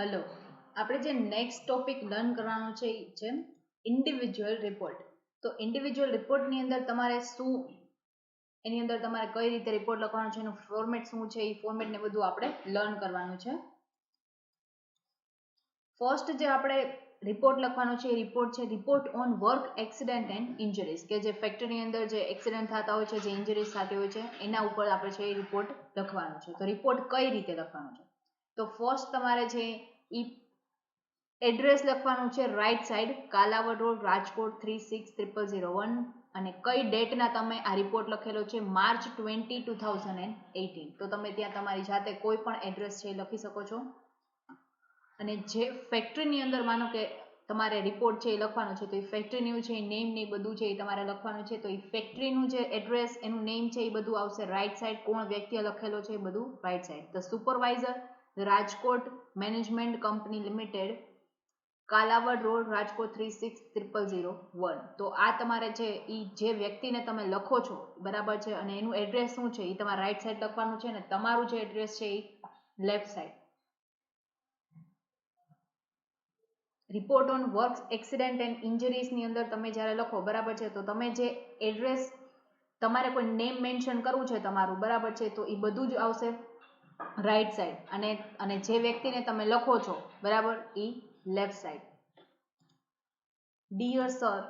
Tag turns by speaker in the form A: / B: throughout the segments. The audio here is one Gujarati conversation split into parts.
A: હેલો, આપણે જે નેક્સ્ટ ટોપિક લર્ન કરવાનો છે એ છે ઇન્ડિવિજ્યુઅલ રિપોર્ટ. તો ઇન્ડિવિજ્યુઅલ રિપોર્ટની અંદર તમારે શું, એની અંદર તમારે કઈ રીતે રિપોર્ટ લખવાનો છે, એનું ફોર્મેટ શું છે, એ ફોર્મેટ ને બધું આપણે લર્ન કરવાનું છે. ફર્સ્ટ જે આપણે રિપોર્ટ લખવાનો છે એ રિપોર્ટ છે report on work accident and injuries, કે જે ફેક્ટરીની અંદર જે એક્સિડન્ટ થતા હોય છે, જે ઇન્જરીઝ થતી હોય છે, એના ઉપર આપણે છે એ રિપોર્ટ લખવાનો છે. તો રિપોર્ટ કઈ રીતે લખવાનો છે? તો ફર્સ્ટ તમારે છે ઈ એડ્રેસ લખવાનું છે right side, Kalawad road, Rajkot 360001, અને કઈ ડેટના તમે આ રિપોર્ટ લખેલો છે માર્ચ 20, 2018. તો તમે ત્યાં તમારી જાતે કોઈ પણ એડ્રેસ છે લખી શકો છો. અને જે ફેક્ટરીની અંદર માનો કે તમારે રિપોર્ટ છે એ લખવાનો છે, તો એ ફેક્ટરીનું છે નેમ ને બધું છે એ તમારે લખવાનું છે. તો એ ફેક્ટરીનું જે એડ્રેસ, એનું નેમ છે એ બધું આવશે રાઈટ સાઈડ, કોણ વ્યક્તિએ લખેલો છે એ બધું right side. The supervisor, Rajkot management company limited, Kalawad road, Rajkot 360001. તો આ તમારે છે એ જે વ્યક્તિને તમે લખો છો, બરાબર છે, અને એનું એડ્રેસ શું છે એ તમારે રાઈટ સાઈડ લખવાનું છે, અને તમારું જે એડ્રેસ છે એ left side. Report on work accident and injuries ની અંદર તમે જ્યારે લખો, બરાબર છે, તો તમે જે એડ્રેસ, તમારે કોઈ નેમ મેન્શન કરવું છે તમારું, બરાબર છે, તો એ બધું જ આવશે રાઈટ સાઈડ, અને જે વ્યક્તિને તમે લખો છો, બરાબર, એ left side. Dear sir,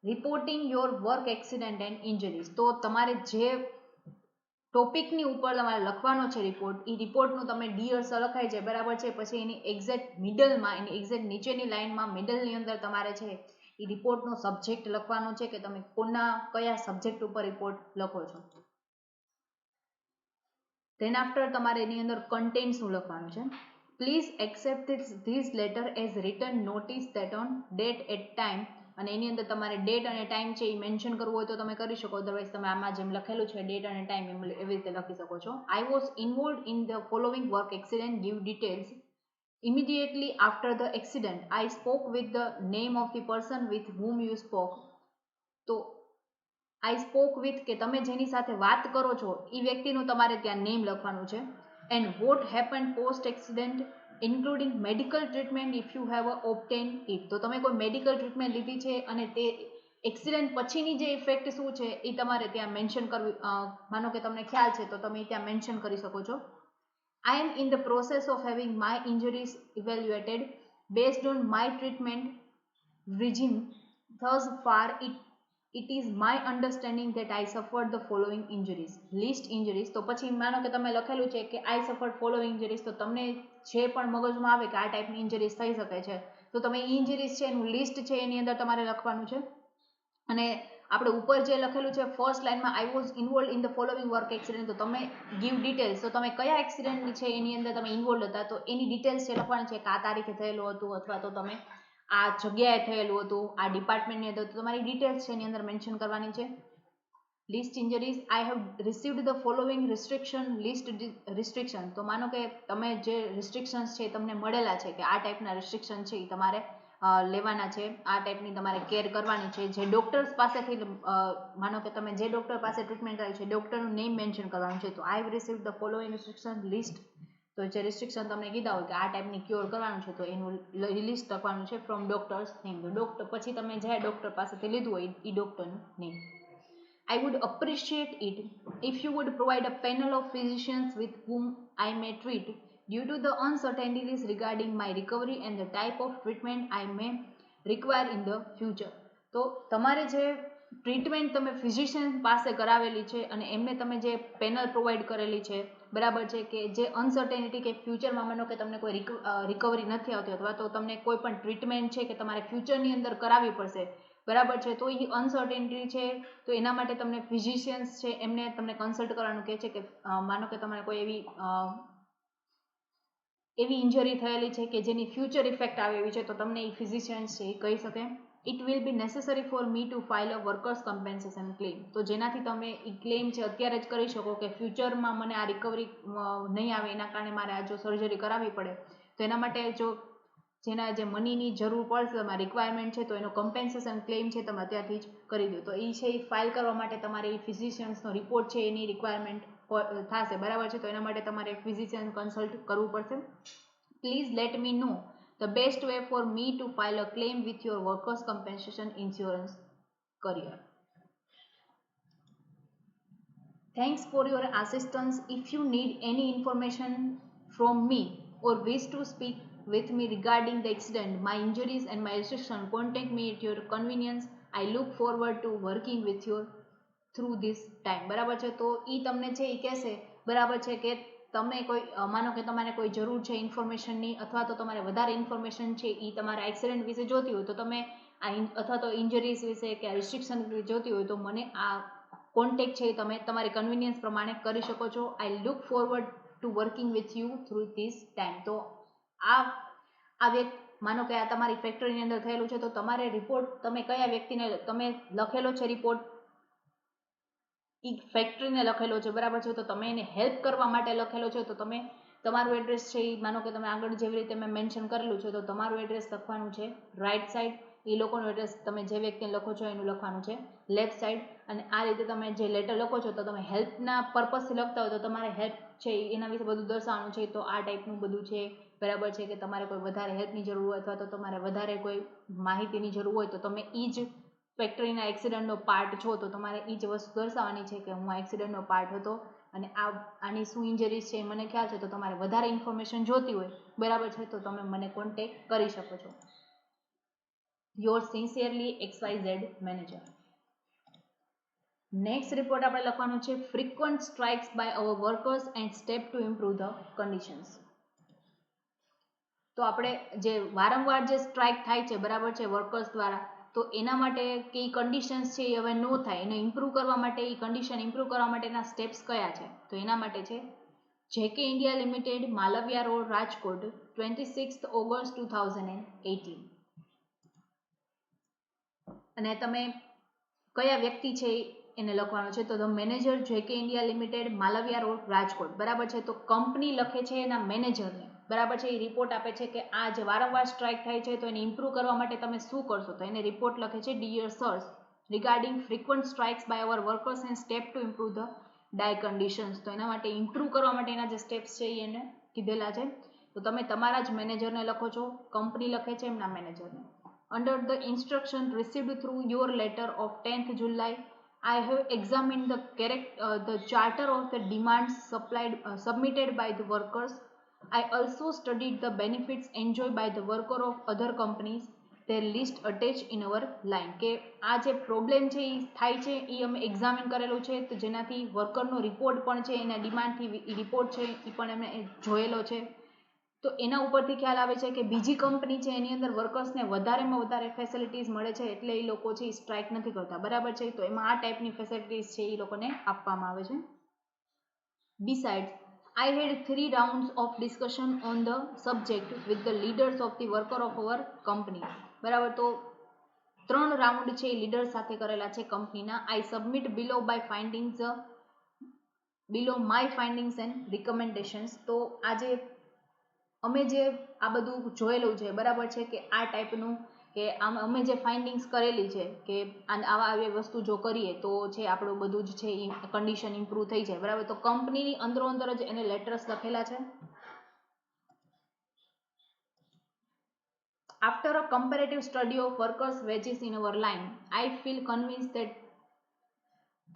A: reporting your work accident and injuries. તો તમારે જે ટોપિકની ઉપર તમારે લખવાનો છે રિપોર્ટ, એ રિપોર્ટનું તમે ડિયર સર લખાય છે, બરાબર છે, પછી એની એક્ઝેક્ટ મિડલમાં, એની એક્ઝેક્ટ નીચેની લાઇનમાં મિડલની અંદર તમારે છે એ રિપોર્ટનો સબ્જેક્ટ લખવાનો છે, કે તમે કયા સબ્જેક્ટ ઉપર રિપોર્ટ લખો છો. ધેન આફ્ટર તમારે એની અંદર કન્ટેન્ટ શું લખવાનું છે. Please accept this letter as return notice that on date at time, અને એની અંદર તમારે ડેટ અને ટાઈમ છે એ મેન્શન કરવું હોય તો તમે કરી શકો, અદરવાઇઝ તમે આમાં જેમ લખેલું છે ડેટ અને ટાઈમ એવી રીતે લખી શકો છો. I was involve in the following work accident, give details. Immediately after the accident, I spoke with the name of the person with whom you spoke. તો આઈ સ્પોક વિથ, કે તમે જેની સાથે વાત કરો છો એ વ્યક્તિનું તમારે ત્યાં નેમ લખવાનું છે. And what happen post accident including medical treatment if you have obtain it. તો તમે કોઈ મેડિકલ ટ્રીટમેન્ટ લીધી છે અને તે એક્સિડન્ટ પછીની જે ઇફેક્ટ શું છે એ તમારે ત્યાં મેન્શન કરવી, માનો કે તમને ખ્યાલ છે તો તમે ત્યાં મેન્શન કરી શકો છો. I am in the process of having my injuries evaluated based on my treatment regime. Thus far, it is my understanding that I suffered the following injuries. List injuries. તો પછી માનો કે તમે લખેલું છે કે I suffered following injuries, તો તમને જે પણ મગજમાં આવે કે આ ટાઈપની ઇન્જરીઝ થઈ શકે છે, તો તમે ઇન્જરીઝ છે એનું લિસ્ટ છે એની અંદર તમારે લખવાનું છે. અને આપણે ઉપર જે લખેલું છે ફર્સ્ટ લાઇનમાં I was involve in the following work accident, તો તમે ગીવ ડિટેલ્સ, તો તમે કયા એક્સિડન્ટ છે એની અંદર તમે ઇન્વોલ્વ હતા, તો એની ડિટેલ્સ છે લખવાની છે, કે આ તારીખે થયેલું હતું, અથવા તો તમે આ જગ્યાએ થયેલું હતું, આ ડિપાર્ટમેન્ટની અંદર, તો તમારી ડિટેલ્સ છે એની અંદર મેન્શન કરવાની છે. List injuries, I have received the following restriction, list restriction. તો માનો કે તમે જે રિસ્ટ્રિક્શન્સ છે તમને મળેલા છે, કે આ ટાઈપના રિસ્ટ્રિક્શન છે એ તમારે લેવાના છે, આ ટાઈપની તમારે કેર કરવાની છે. જે ડોક્ટર્સ પાસેથી, માનો કે તમે જે ડોક્ટર પાસે ટ્રીટમેન્ટ કરાવી છે, ડોક્ટરનું નેમ મેન્શન કરવાનું છે. તો I have received the following restriction list. તો જે રિસ્ટ્રિક્શન તમને કીધા હોય કે આ ટાઈપની ક્યોર કરવાનું છે, તો એનું લિસ્ટ લખવાનું છે ફ્રોમ ડોક્ટર્સ નેમ. તો ડોક્ટર પછી તમે જે ડોક્ટર પાસેથી લીધું હોય એ ડોક્ટરનું name. I would appreciate it if you would provide a panel of physicians with whom I may treat due to the uncertainties regarding my recovery and the type of treatment I may require in the future. તો તમારે જે ટ્રીટમેન્ટ તમે ફિઝિશિયન પાસે કરાવેલી છે અને એમને તમે જે પેનલ પ્રોવાઈડ કરેલી છે, બરાબર છે, કે જે અનસર્ટેનિટી કે ફ્યુચરમાં માનો કે તમને કોઈ રિકવરી નથી આવતી, અથવા તો તમને કોઈ પણ ટ્રીટમેન્ટ છે કે તમારે ફ્યુચરની અંદર કરાવવી પડશે, બરાબર છે, તો એ અનસર્ટેનિટી છે, તો એના માટે તમને ફિઝિશિયન્સ છે એમને તમને કન્સલ્ટ કરવાનું કહે છે, કે માનો કે તમારે કોઈ એવી ઇન્જરી થયેલી છે કે જેની ફ્યુચર ઇફેક્ટ આવે એવી છે, તો તમને એ ફિઝિશિયન્સ છે એ કહી શકે. It will be necessary for me to file a workers compensation claim. તો જેનાથી તમે એ ક્લેમ છે અત્યારે જ કરી શકો, કે ફ્યુચરમાં મને આ રિકવરી નહીં આવે, એના કારણે મારે આ જો સર્જરી કરાવવી પડે, તો એના માટે જો જેના જે મનીની જરૂર પડશે, તમારે રિક્વાયરમેન્ટ છે, તો એનો કમ્પેન્સેશન ક્લેમ છે તમે અત્યારથી જ કરી દો. તો એ છે એ ફાઇલ કરવા માટે તમારે એ ફિઝિશિયન્સનો રિપોર્ટ છે એની રિક્વાયરમેન્ટ થશે, બરાબર છે, તો એના માટે તમારે ફિઝિશિયન કન્સલ્ટ કરવું પડશે. Please let me know the best way for me to file a claim with your workers' compensation insurance career. Thanks for your assistance. If you need any information from me or wish to speak with me regarding the accident, my injuries and my restriction, contact me at your convenience. I look forward to working with you through this time. બરાબર છે. તો એ તમને છે એ કહેશે બરાબર છે કે તમે કોઈ માનો કે તમારે કોઈ જરૂર છે ઇન્ફોર્મેશનની અથવા તો તમારે વધારે ઇન્ફોર્મેશન છે એ તમારા એક્સિડન્ટ વિશે જોતી હોય તો તમે આ અથવા તો ઇન્જરીઝ વિશે કે રિસ્ટ્રિક્શન વિશે જોતી હોય તો મને આ કોન્ટેક્ટ છે તમે તમારી કન્વિનિયન્સ પ્રમાણે કરી શકો છો. I look forward to working with you through this time. તો આ માનો કે આ તમારી ફેક્ટરીની અંદર થયેલું છે તો તમારે રિપોર્ટ તમે કયા વ્યક્તિને તમે લખેલો છે રિપોર્ટ એ ફેક્ટરીને લખેલો છે બરાબર છે તો તમે એને હેલ્પ કરવા માટે લખેલો છે તો તમે તમારું એડ્રેસ છે એ માનો કે તમે આગળ જેવી રીતે મેં મેન્શન કરેલું છે તો તમારું એડ્રેસ લખવાનું છે રાઇટ સાઈડ, એ લોકોનું એડ્રેસ તમે જે વ્યક્તિને લખો છો એનું લખવાનું છે લેફ્ટ સાઈડ. અને આ રીતે તમે જે લેટર લખો છો તો તમે હેલ્પના પર્પઝથી લખતા હોય તો તમારે હેલ્પ છે એના વિશે બધું દર્શાવવાનું છે. તો આ ટાઈપનું બધું છે બરાબર છે કે તમારે કોઈ વધારે હેલ્પની જરૂર હોય અથવા તો તમારે વધારે કોઈ માહિતીની જરૂર હોય તો તમે એ જ ફેક્ટરીના એક્સિડન્ટનો પાર્ટ છો તો તમારે એ જ વસ્તુ દર્શાવવાની છે કે હું આ એક્સિડન્ટનો પાર્ટ હતો અને આની શું ઇન્જરીઝ છે એ મને ખ્યાલ છે. તો તમારે વધારે ઇન્ફોર્મેશન જોતી હોય બરાબર છે તો તમે મને કોન્ટેક્ટ કરી શકો છો. Your sincerely XYZ manager. Next report આપણે લખવાનું છે frequent strikes by our workers and step to improve the conditions. તો આપણે જે વારંવાર જે સ્ટ્રાઇક થાય છે બરાબર છે વર્કર્સ દ્વારા તો એના માટે કઈ કન્ડિશન્સ છે એ હવે ન થાય એને ઇમ્પ્રૂવ કરવા માટે એ કન્ડિશન ઇમ્પ્રૂવ કરવા માટેના સ્ટેપ્સ કયા છે તો એના માટે છે JK India limited, Malviya road, Rajkot, 26 August 2018. અને તમે કયા વ્યક્તિ છે એને લખવાનું છે તો the manager JK India limited, Malviya road, Rajkot. બરાબર છે. તો કંપની લખે છે એના મેનેજરને બરાબર છે. એ રિપોર્ટ આપે છે કે આ જે વારંવાર સ્ટ્રાઇક થાય છે તો એને ઇમ્પ્રૂવ કરવા માટે તમે શું કરશો તો એને રિપોર્ટ લખે છે dear sirs regarding frequent strikes by our workers and step to improve the dire conditions. તો એના માટે ઇમ્પ્રૂવ કરવા માટેના જે સ્ટેપ્સ છે એને કીધેલા છે. તો તમે તમારા જ મેનેજરને લખો છો, કંપની લખે છે એમના મેનેજરને. Under the instruction received through your letter of 10th July, I have examined the charter of the demands submitted by the workers. I also studied the benefits enjoyed by the worker of other companies. Their list attached in our line. કે આ જે પ્રોબ્લેમ છે એ થાય છે એ અમે એક્ઝામિન કરેલું છે તો જેનાથી વર્કરનો રિપોર્ટ પણ છે એના ડિમાન્ડથી રિપોર્ટ છે એ પણ અમે જોયેલો છે. તો એના ઉપરથી ખ્યાલ આવે છે કે બીજી કંપની છે એની અંદર વર્કર્સને વધારેમાં વધારે ફેસિલિટીઝ મળે છે એટલે એ લોકો છે એ સ્ટ્રાઇક નથી કરતા બરાબર છે. તો એમાં આ ટાઈપની ફેસિલિટીઝ છે એ લોકોને આપવામાં આવે છે. Besides, I had 3 rounds of discussion on the subject with the leaders of the worker of our company. બરાબર. તો 3 રાઉન્ડ છે એ લીડર સાથે કરેલા છે કંપનીના. I submit below my findings and recommendations. તો આજે અમે જે આ બધું જોયેલું છે બરાબર છે કે આ ટાઈપનું કે અમે જે ફાઇન્ડિંગ્સ કરેલી છે કે આવા આવી વસ્તુ જો કરીએ તો છે આપણું બધું જ છે એ કન્ડિશન ઇમ્પ્રૂવ થઈ જાય બરાબર. તો કંપનીની અંદરો અંદર જ એને લેટર્સ લખેલા છે. After a comparative study of workers' wages in our line, I feel convinced that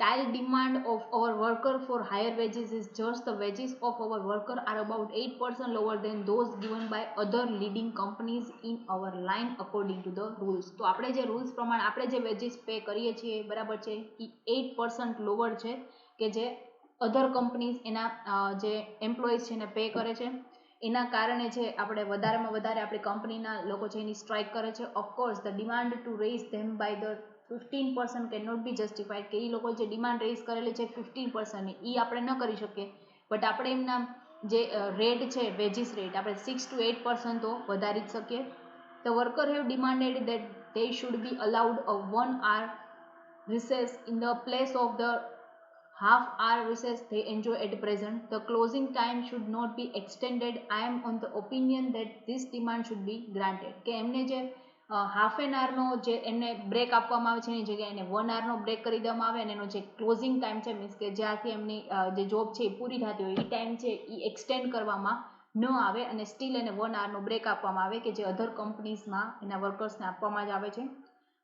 A: tile demand of our worker for higher wages is just the wages of our worker are about 8% lower than those given by other leading companies in our line according to the rules. તો આપણે જે રૂલ્સ પ્રમાણે આપણે જે વેજીસ પે કરીએ છીએ બરાબર છે એ 8% લોવર છે કે જે અધર કંપનીઝ એના જે એમ્પ્લોઈઝ છે એને પે કરે છે. એના કારણે છે આપણે વધારેમાં વધારે આપણી કંપનીના લોકો છે એની સ્ટ્રાઇક કરે છે. Of course the demand to raise them by the 15% can not be justified કે એ લોકો જે ડિમાન્ડ રેઇઝ કરેલી છે 15% એ આપણે ન કરી શકીએ બટ આપણે એમના જે રેટ છે વેજીસ રેટ આપણે 6 to 8% તો વધારી જ શકીએ. The worker have demanded that they should be allowed a 1 hour recess in the place of the half hour recess they enjoy at present. The closing time should not be extended. I am on the opinion that this demand should be granted. કે એમને જે હાફ એન આવરનો જે એમને બ્રેક આપવામાં આવે છે એની જગ્યાએ એને 1 hourનો બ્રેક કરી દેવામાં આવે અને એનો જે ક્લોઝિંગ ટાઈમ છે મીન્સ કે જ્યાંથી એમની જે જોબ છે એ પૂરી થતી હોય એ ટાઈમ છે એ એક્સટેન્ડ કરવામાં ન આવે અને સ્ટીલ એને 1 hourનો બ્રેક આપવામાં આવે કે જે અધર કંપનીઝમાં એના વર્કર્સને આપવામાં જ આવે છે.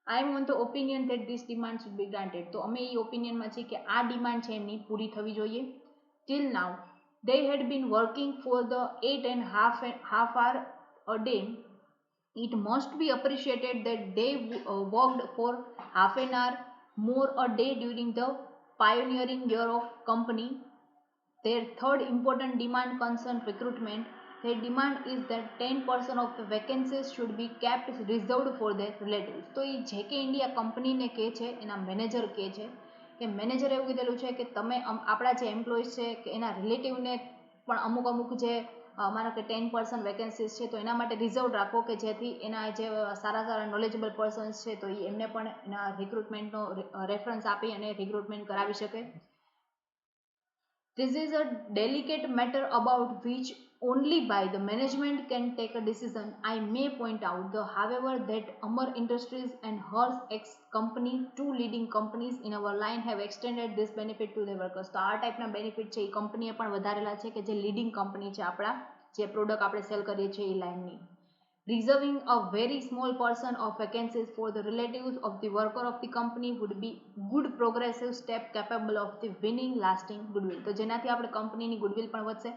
A: I am on the opinion that this demand should be granted. તો અમે એ ઓપિનિયનમાં છીએ કે આ ડિમાન્ડ છે એમની પૂરી થવી જોઈએ. Till now they had been working for the 8.5 hour a day. It must be appreciated that they worked for half an hour more a day during the pioneering year of company. Their third important demand concerned recruitment. Their demand is that 10% of the vacancies should be kept reserved for their relatives. તો એ જે કે ઇન્ડિયા કંપનીને કહે છે, એના મેનેજર કહે છે કે મેનેજર એવું કીધેલું છે કે તમે આપણા જે એમ્પ્લોઈઝ છે કે એના રિલેટિવને પણ અમુક જે માનો કે 10% વેકેન્સીસ છે તો એના માટે રિઝર્વ રાખો કે જેથી એના જે સારા નોલેજેબલ પર્સન્સ છે તો એમને પણ એના રિક્રુટમેન્ટનો રેફરન્સ આપી અને રિક્રુટમેન્ટ કરાવી શકે. This is a delicate matter about which only by the management can take a decision. I may point out, however, that Amar Industries and Hearst X company, two leading companies in our line, have extended this benefit to their workers. તો આ ટાઈપના બેનિફિટ છે એ કંપનીએ પણ વધારેલા છે કે જે લીડિંગ કંપની છે આપણા જે પ્રોડક્ટ આપણે સેલ કરીએ છીએ એ લાઇનની. Reserving a very small portion of vacancies for the relatives of the worker of the company would be good progressive step capable of the winning lasting goodwill. તો જેનાથી આપણે કંપનીની ગુડવિલ પણ વધશે.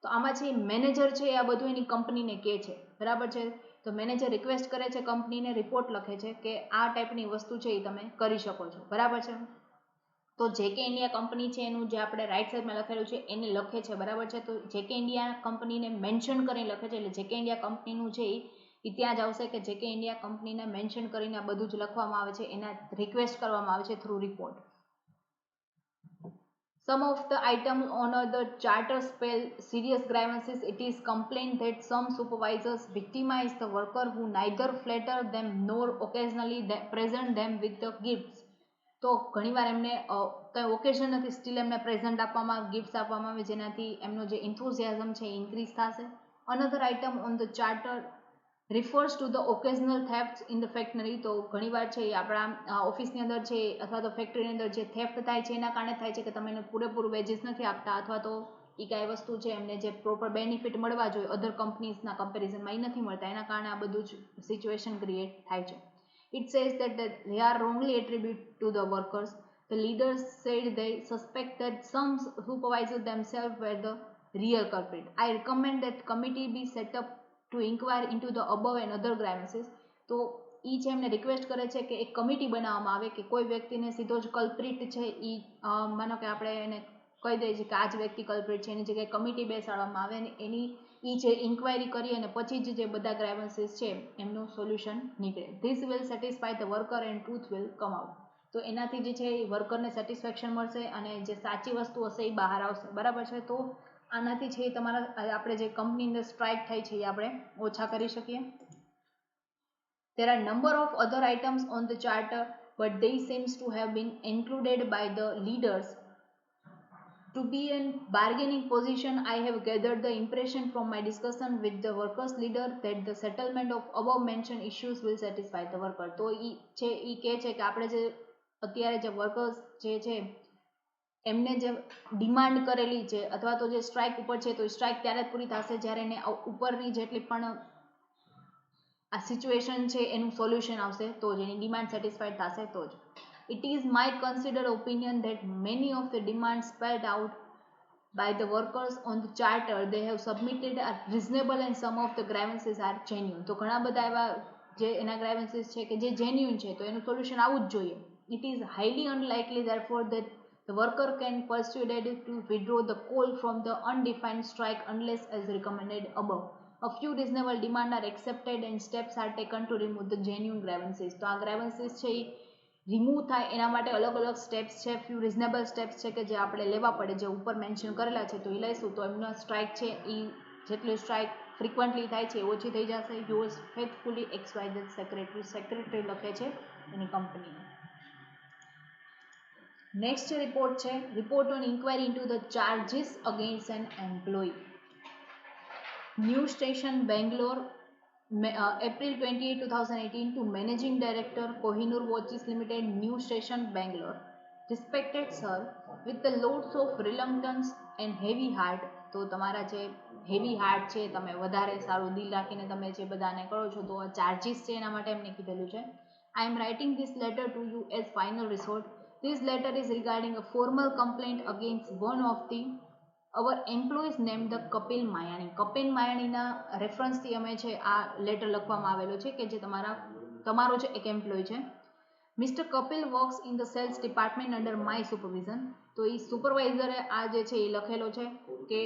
A: તો આમાં છે મેનેજર છે આ બધું એની કંપનીને કહે છે, બરાબર છે. તો મેનેજર રિક્વેસ્ટ કરે છે, કંપનીને રિપોર્ટ લખે છે કે આ ટાઈપની વસ્તુ છે એ તમે કરી શકો છો, બરાબર છે. તો જે કે ઇન્ડિયા કંપની છે એનું જે આપણે રાઈટ સાઈડમાં લખેલું છે એને લખે છે, બરાબર છે. તો જે કે ઇન્ડિયા કંપનીને મેન્શન કરીને લખે છે એટલે જે કે ઇન્ડિયા કંપનીનું છે એ ત્યાં જ આવશે કે જે કે ઇન્ડિયા કંપનીને મેન્શન કરીને આ બધું જ લખવામાં આવે છે, એના રિક્વેસ્ટ કરવામાં આવે છે through report. Some of the items on the charter spell serious grievances. It is complained that some supervisors victimize the worker who neither flatter them nor occasionally present them with the gifts. તો ઘણીવાર એમને કંઈ ઓકેઝન નથી સ્ટીલ એમને પ્રેઝન્ટ આપવામાં ગિફ્ટ્સ આપવામાં આવે જેનાથી એમનો જે ઇન્થુઝિયાઝમ છે એ ઇન્ક્રીઝ થશે. Another item on the charter refers to the occasional thefts in the factory. તો ઘણીવાર છે એ આપણા ઓફિસની અંદર છે અથવા તો ફેક્ટરીની અંદર જે થેફ્ટ થાય છે એના કારણે થાય છે કે તમે એને પૂરેપૂરું વેજીસ નથી આપતા અથવા તો એ કાંઈ વસ્તુ છે એમને જે પ્રોપર બેનિફિટ મળવા જોઈએ અધર કંપનીઝના કમ્પેરિઝનમાં એ નથી મળતા, એના કારણે આ બધું જ સિચ્યુએશન ક્રિએટ થાય છે. It says that they are wrongly attributed to the workers. The leaders said they suspect that some supervisors themselves were the real culprit. I recommend that committee be set up to inquire into the above and other grievances. તો એ છે એમને રિક્વેસ્ટ કરે છે કે એક કમિટી બનાવવામાં આવે કે કોઈ વ્યક્તિને સીધો જ કલ્પ્રિટ છે એ માનો કે આપણે એને કહી દઈએ છીએ કે આ જ વ્યક્તિ કલ્પ્રિટ છે, એની જગ્યાએ કમિટી બેસાડવામાં આવે અને એની એ છે ઇન્ક્વાયરી કરી અને પછી જ જે બધા ગ્રાઇવન્સીસ છે એમનું સોલ્યુશન નીકળે. This will satisfy the worker and truth will come out. તો એનાથી જે છે એ વર્કરને સેટિસ્ફેક્શન મળશે અને જે સાચી વસ્તુ હશે એ બહાર આવશે, બરાબર છે. તો આનાથી છે તમારા આપણે જે કંપની અંદર સ્ટ્રાઇક થાય છે એ આપણે ઓછા કરી શકીએ. There are number of other items on the charter, but they seems to have been included by the leaders to be in bargaining position. I have gathered the impression from my discussion with the workers leader that the settlement of above mentioned issues will satisfy the worker. તો એ છે એ કહે છે કે આપણે જે અત્યારે જે વર્કર્સ જે છે એમને જે ડિમાન્ડ કરેલી છે અથવા તો જે સ્ટ્રાઇક ઉપર છે તો સ્ટ્રાઇક ત્યારે જ પૂરી થશે જ્યારે એને ઉપરની જેટલી પણ આ સિચ્યુએશન છે એનું સોલ્યુશન આવશે તો જ એની ડિમાન્ડ સેટિસ્ફાઈડ થશે તો જ. It is my considered opinion that many of the demands spelled out by the workers on the charter they have submitted are reasonable and some of the grievances are genuine. તો ઘણા બધા એવા જે એના grievances છે કે જે genuine છે તો એનું સોલ્યુશન આવવું જ જોઈએ. It is highly unlikely therefore that the worker can persuaded to withdraw the call from the undefined strike unless as recommended above. A few reasonable demands are accepted and steps are taken to remove the genuine grievances. તો આ grievances છે એ રિમૂવ થાય એના માટે અલગ અલગ સ્ટેપ્સ છે, ફ્યુ રિઝનેબલ સ્ટેપ્સ છે કે જે આપણે લેવા પડે, જે ઉપર મેન્શન કરેલા છે તો એ લઈશું તો એમનો સ્ટ્રાઇક છે એ જેટલી સ્ટ્રાઇક ફ્રિકવન્ટલી થાય છે ઓછી થઈ જશે. યોર્સ ફેથફુલી XYZ સેક્રેટરી લખે છે એની કંપનીને. નેક્સ્ટ રિપોર્ટ છે report on inquiry into the charges against an employee. New station Bangalore, April 28, 2018 to Managing Director Kohinoor Watches Limited, New Station, Bangalore. Respected sir, with the loads of reluctance and heavy heart, તો તમારા જે હેવી હાર્ટ છે, તમે વધારે સારું દિલ રાખીને તમે જે બધાને કરો છો તો આ ચાર્જીસ છે એના માટે એમને કીધેલું છે. I am writing this letter to you as final resort. This letter is regarding a formal complaint against one of the our employees named the Kapil Mayani. Kapil માયાણીના રેફરન્સથી અમે છે આ લેટર લખવામાં આવેલો છે કે જે તમારો છે એક એમ્પ્લોય છે. Mister Kapil works in the sales department under my supervision. તો એ સુપરવાઇઝરે આ જે છે એ લખેલો છે કે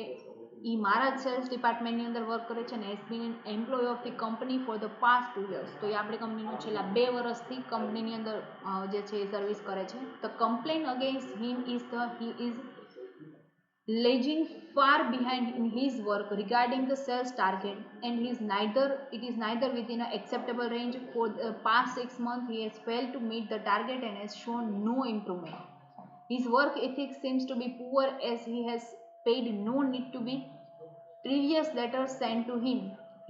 A: એ મારા જ સેલ્સ ડિપાર્ટમેન્ટની અંદર વર્ક કરે છે અને has been an employee of the company for the past 2 years. તો એ આપણી કંપનીનો છેલ્લા 2 વર્ષથી કંપનીની અંદર જે છે એ સર્વિસ કરે છે. The complaint against him is he is lagging far behind in his work regarding the sales target and it is neither within an acceptable range. For the past 6 months he has failed to meet the target and has shown no improvement. His work ethics seems to be poor as he has paid no need to be previous letters sent to him.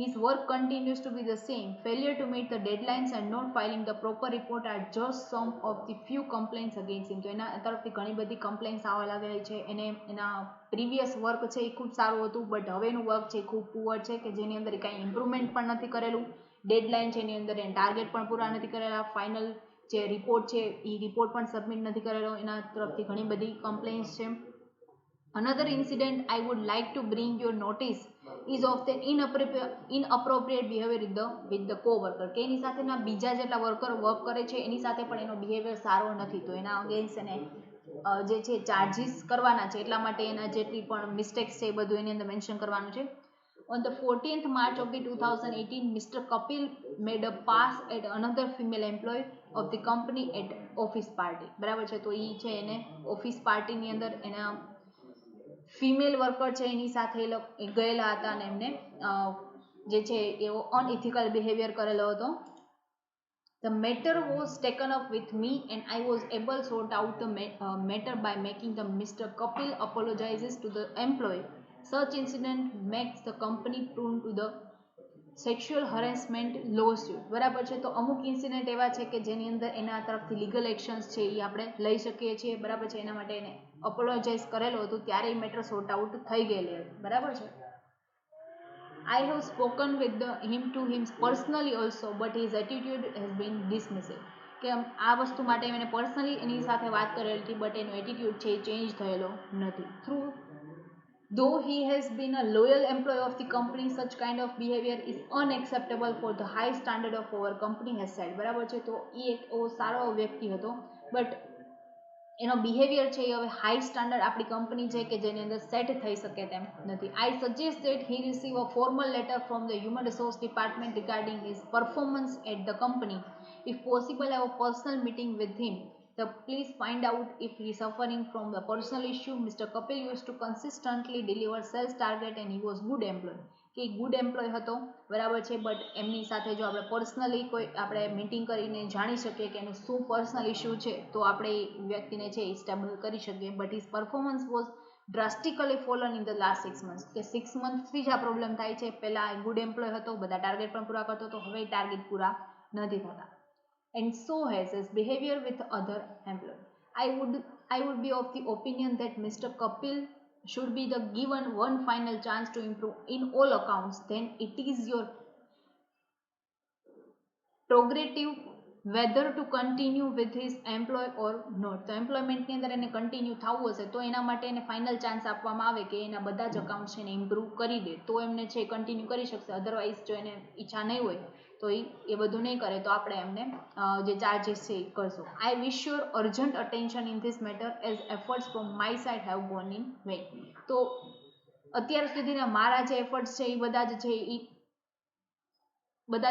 A: His work continues to be the same. Failure to meet the deadlines and not filing the proper report are just some of the few complaints against him. તો એના તરફથી ઘણી બધી કમ્પ્લેન્ટ્સ આવવા લાગેલી છે. એને એના પ્રીવિયસ વર્ક છે એ ખૂબ સારું હતું, બટ હવેનું વર્ક છે એ ખૂબ પુઅર છે કે જેની અંદર કાંઈ ઇમ્પ્રુવમેન્ટ પણ નથી કરેલું. ડેડલાઇન છે એની અંદર એને ટાર્ગેટ પણ પૂરા નથી કરેલા. ફાઇનલ જે રિપોર્ટ છે એ રિપોર્ટ પણ સબમિટ નથી કરેલો. એના તરફથી ઘણી બધી કમ્પ્લેન્ટ્સ છે. Another incident I would like to bring your notice is of the inappropriate behavior with the co-worker. કે એની સાથેના બીજા જેટલા વર્કર વર્ક કરે છે એની સાથે પણ એનો બિહેવિયર સારો નથી, તો એના અગેન્સ્ટ એને જે છે ચાર્જીસ કરવાના છે. એટલા માટે એના જેટલી પણ મિસ્ટેક્સ છે એ બધું એની અંદર મેન્શન કરવાનું છે. On the 14th March of the 2018, Mr. Kapil made a pass at another female employee of the company at office party. બરાબર છે, તો એ છે એને ઓફિસ પાર્ટીની અંદર એના ફિમેલ વર્કર છે એની સાથે ગયેલા હતા અને એમને જે છે એવો અનઇથિકલ બિહેવિયર કરેલો હતો. The matter was taken up with me and I was able to sort out the matter by making the Mr. Kapil apologizes to the employee. Such incident makes the company prone to the sexual harassment lawsuit. બરાબર છે, તો અમુક ઇન્સિડન્ટ એવા છે કે જેની અંદર એના તરફથી લીગલ એક્શન્સ છે એ આપણે લઈ શકીએ છીએ. બરાબર છે, એના માટે એને અપોલોજાઇઝ કરેલો હતું ત્યારે એ મેટર સોર્ટ આઉટ થઈ ગયેલી હતી. બરાબર છે. I have spoken with him personally also, but his attitude has been dismissive. કે આ વસ્તુ માટે એને પર્સનલી એની સાથે વાત કરેલી હતી, બટ એનો એટીટ્યુડ છે એ ચેન્જ થયેલો નથી. Though he has been a loyal employee of the company, such kind of behavior is unacceptable for the high standard of our company has said. બરાબર છે, તો એ એક સારો વ્યક્તિ હતો, બટ એનો બિહેવિયર છે એ હવે હાઈ સ્ટાન્ડર્ડ આપણી કંપની છે કે જેની અંદર સેટ થઈ શકે તેમ નથી. I suggest that he receive a formal letter from the human resource department regarding his performance at the company. If possible have a personal meeting with him. Please find out if he is suffering from the personal issue. Mr. Kapil used to consistently deliver sales target and he was good employee. કે ગુડ એમ્પ્લોય હતો, બરાબર છે, બટ એમની સાથે જો આપણે પર્સનલી કોઈ આપણે મીટિંગ કરીને જાણી શકીએ કે એનું શું પર્સનલ ઇશ્યુ છે તો આપણે એ વ્યક્તિને છે એ સ્ટેબલ કરી શકીએ. But his performance was drastically fallen in the last 6 months. કે 6 monthથી જ આ પ્રોબ્લેમ થાય છે. પહેલાં ગુડ એમ્પ્લોય હતો, બધા ટાર્ગેટ પણ પૂરા કરતો હતો, હવે ટાર્ગેટ પૂરા નથી થતા. And so has his behavior with other employees. I would be of the opinion that Mr. Kapil should be given one final chance to improve in all accounts. Then it is your prerogative whether to continue with his employee or not. તો એમ્પ્લોયમેન્ટની અંદર એને કન્ટિન્યુ થવું હશે તો એના માટે એને ફાઇનલ ચાન્સ આપવામાં આવે કે એના બધા જ અકાઉન્ટ્સ એને ઇમ્પ્રૂવ કરી દે તો એમને છે કન્ટિન્યુ કરી શકશે. અધરવાઇઝ જો એને ઈચ્છા નહીં હોય તો એ બધું નહીં કરે તો આપણે એમને જે ચાર્જીસ છે એ કરશું. I wish your urgent attention in this matter as efforts from my side have gone in vain. તો અત્યાર સુધીના મારા જે એફર્ટ્સ છે એ બધા જ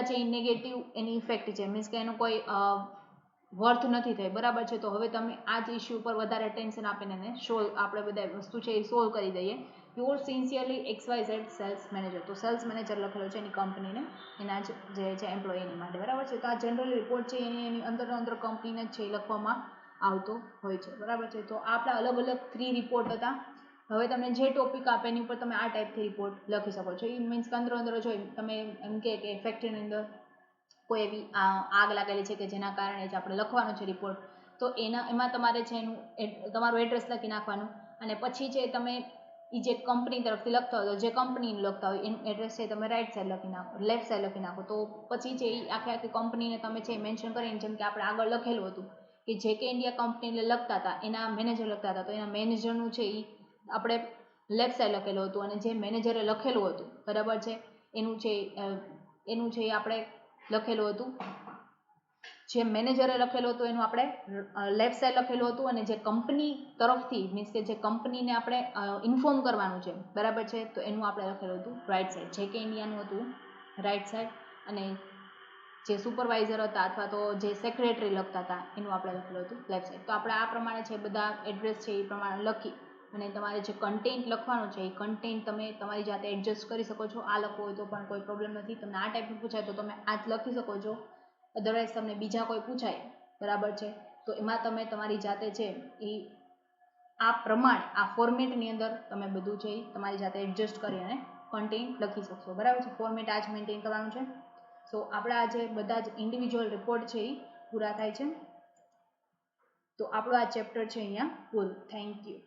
A: છે એ નેગેટિવ એની ઇફેક્ટ છે, મીન્સ કે એનું કોઈ વર્થ નથી થઈ. બરાબર છે, તો હવે તમે આ જ ઇશ્યુ પર વધારે અટેન્શન આપીને એને આપણે બધા વસ્તુ છે એ સોલ્વ કરી દઈએ. Your sincerely XYZ sales manager. તો સેલ્સ મેનેજર લખેલો છે એની કંપનીને, એના જે છે એમ્પ્લોયીની માટે. બરાબર છે, તો આ જનરલ રિપોર્ટ છે એની અંદર કંપનીને જ છે એ લખવામાં આવતો હોય છે. બરાબર છે, તો આપણા અલગ અલગ 3 રિપોર્ટ હતા. હવે તમને જે ટોપિક આપે એની ઉપર તમે આ ટાઈપથી રિપોર્ટ લખી શકો છો. એ મીન્સ કે અંદર જોઈ તમે એમ કે ફેક્ટરીની અંદર કોઈ એવી આગ લાગેલી છે કે જેના કારણે જ આપણે લખવાનો છે રિપોર્ટ, તો એમાં તમારે છે એનું તમારું એડ્રેસ લખી નાખવાનું અને પછી છે તમે એ જે કંપની તરફથી લખતા હોય તો જે કંપનીનું લખતા હોય એનું એડ્રેસ છે તમે રાઈટ સાઈડ લખી નાખો, લેફ્ટ સાઈડ લખી નાખો. તો પછી છે એ આખી કંપનીને તમે છે મેન્શન કરીને, જેમ કે આપણે આગળ લખેલું હતું કે JK ઇન્ડિયા કંપનીને લખતા હતા, એના મેનેજર લખતા હતા, તો એના મેનેજરનું છે એ આપણે લેફ્ટ સાઈડ લખેલું હતું, અને જે મેનેજરે લખેલું હતું બરાબર છે એનું છે એ આપણે લખેલું હતું, જે મેનેજરે લખેલું હતું એનું આપણે લેફ્ટ સાઈડ લખેલું હતું, અને જે કંપની તરફથી મીન્સ કે જે કંપનીને આપણે ઇન્ફોર્મ કરવાનું છે બરાબર છે તો એનું આપણે લખેલું હતું રાઈટ સાઈડ. JK ઇન્ડિયાનું હતું રાઈટ સાઈડ, અને જે સુપરવાઇઝર હતા અથવા તો જે સેક્રેટરી લખતા હતા એનું આપણે લખેલું હતું લેફ્ટ સાઈડ. તો આપણે આ પ્રમાણે છે બધા એડ્રેસ છે એ પ્રમાણે લખી અને તમારે જે કન્ટેન્ટ લખવાનું છે એ કન્ટેન્ટ તમે તમારી જાતે એડજસ્ટ કરી શકો છો. આ લખવું હોય તો પણ કોઈ પ્રોબ્લેમ નથી. તમને આ ટાઈપનું પૂછાય તો તમે આ જ લખી શકો છો, અધરવાઇઝ તમને બીજા કોઈ પૂછાય બરાબર છે તો એમાં તમે તમારી જાતે છે એ આ પ્રમાણે આ ફોર્મેટની અંદર તમે બધું છે એ તમારી જાતે એડજસ્ટ કરી અને કન્ટેન્ટ લખી શકશો બરાબર છે. ફોર્મેટ આ જ મેન્ટેન કરવાનું છે. સો આપણા આજે બધા જ ઇન્ડિવિજ્યુઅલ રિપોર્ટ છે એ પૂરા થાય છે. તો આપણો આ ચેપ્ટર છે અહીંયા પૂરું. Thank you.